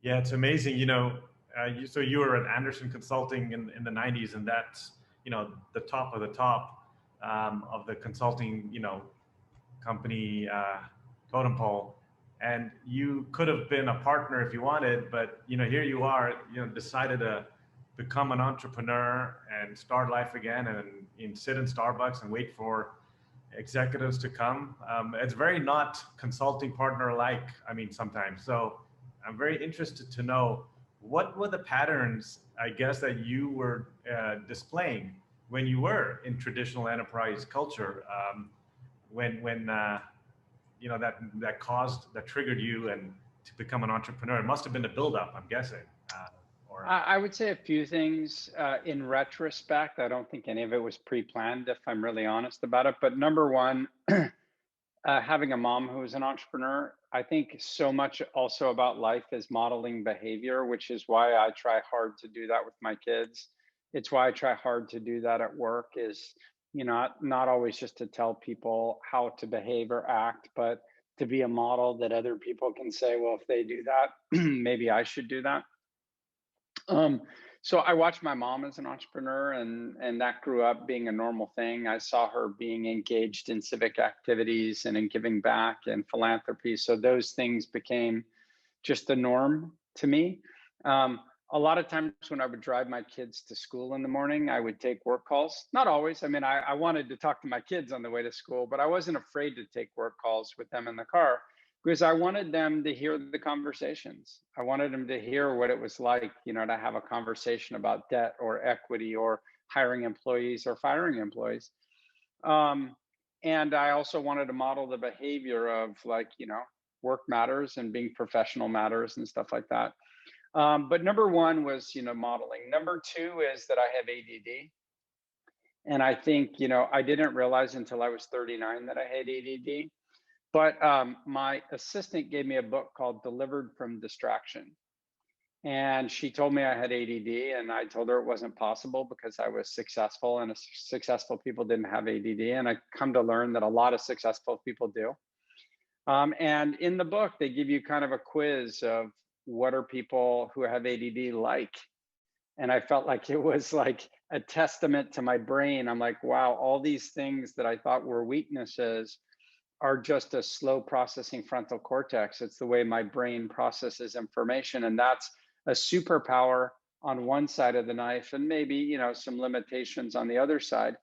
Yeah, it's amazing. So you were at Anderson Consulting in the 90s, and that's, the top of the top of the consulting, company totem pole. And you could have been a partner if you wanted, but, here you are, decided to become an entrepreneur and start life again and sit in Starbucks and wait for executives to come. It's very not consulting partner like, I mean, sometimes. So I'm very interested to know what were the patterns, I guess, that you were displaying when you were in traditional enterprise culture, when that triggered you and to become an entrepreneur. It must have been a buildup, I'm guessing. Or I would say a few things. In retrospect, I don't think any of it was pre-planned, if I'm really honest about it. But number one, having a mom who is an entrepreneur, I think so much also about life is modeling behavior, which is why I try hard to do that with my kids. It's why I try hard to do that at work is, not always just to tell people how to behave or act, but to be a model that other people can say, well, if they do that, maybe I should do that. So I watched my mom as an entrepreneur, and that grew up being a normal thing. I saw her being engaged in civic activities and in giving back and philanthropy. So those things became just the norm to me. A lot of times when I would drive my kids to school in the morning, I would take work calls. Not always. I mean, I wanted to talk to my kids on the way to school, but I wasn't afraid to take work calls with them in the car because I wanted them to hear the conversations. I wanted them to hear what it was like, to have a conversation about debt or equity or hiring employees or firing employees. And I also wanted to model the behavior of work matters and being professional matters and stuff like that. But number one was, modeling. Number two is that I have ADD. And I think, I didn't realize until I was 39 that I had ADD. But my assistant gave me a book called Delivered from Distraction. And she told me I had ADD, and I told her it wasn't possible because I was successful, and successful people didn't have ADD. And I come to learn that a lot of successful people do. And in the book, they give you kind of a quiz of what are people who have ADD like. And I felt like it was like a testament to my brain. I'm like, wow, all these things that I thought were weaknesses are just a slow processing frontal cortex. It's the way my brain processes information. And that's a superpower on one side of the knife and maybe, some limitations on the other side.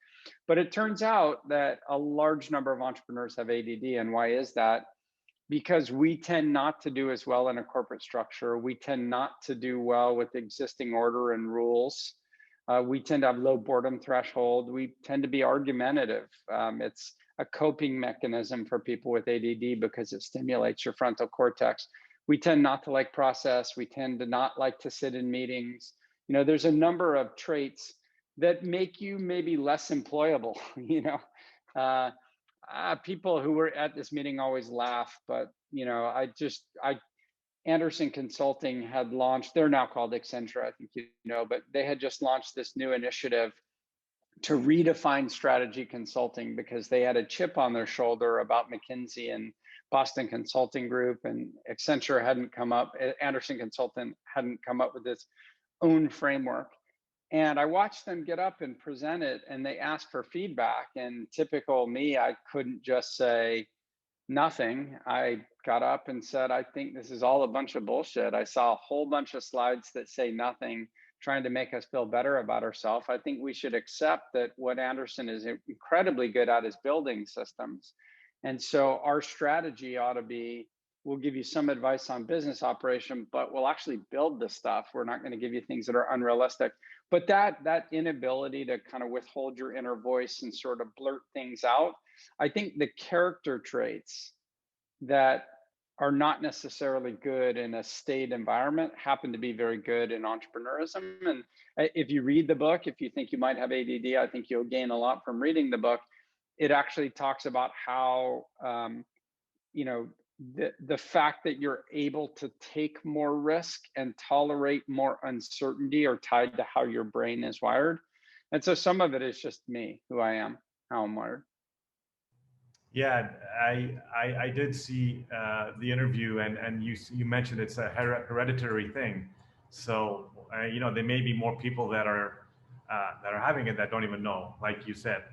But it turns out that a large number of entrepreneurs have ADD. And why is that? Because we tend not to do as well in a corporate structure. We tend not to do well with existing order and rules. We tend to have low boredom threshold. We tend to be argumentative. It's a coping mechanism for people with ADD because it stimulates your frontal cortex. We tend not to like process. We tend to not like to sit in meetings. There's a number of traits that make you maybe less employable. People who were at this meeting always laugh, but Andreessen Consulting had launched, they're now called Accenture, I think but they had just launched this new initiative to redefine strategy consulting because they had a chip on their shoulder about McKinsey and Boston Consulting Group, and Andreessen Consulting hadn't come up with its own framework. And I watched them get up and present it, and they asked for feedback. And typical me, I couldn't just say nothing. I got up and said, I think this is all a bunch of bullshit. I saw a whole bunch of slides that say nothing, trying to make us feel better about ourselves. I think we should accept that what Andreessen is incredibly good at is building systems. And so our strategy ought to be, we'll give you some advice on business operation, but we'll actually build the stuff. We're not going to give you things that are unrealistic. But that inability to kind of withhold your inner voice and sort of blurt things out, I think the character traits that are not necessarily good in a state environment happen to be very good in entrepreneurism. And if you read the book, if you think you might have ADD, I think you'll gain a lot from reading the book. It actually talks about how, the fact that you're able to take more risk and tolerate more uncertainty are tied to how your brain is wired. And so some of it is just me, who I am, how I'm wired. Yeah, I did see the interview, and you mentioned it's a hereditary thing. So you know, there may be more people that are having it that don't even know, like you said.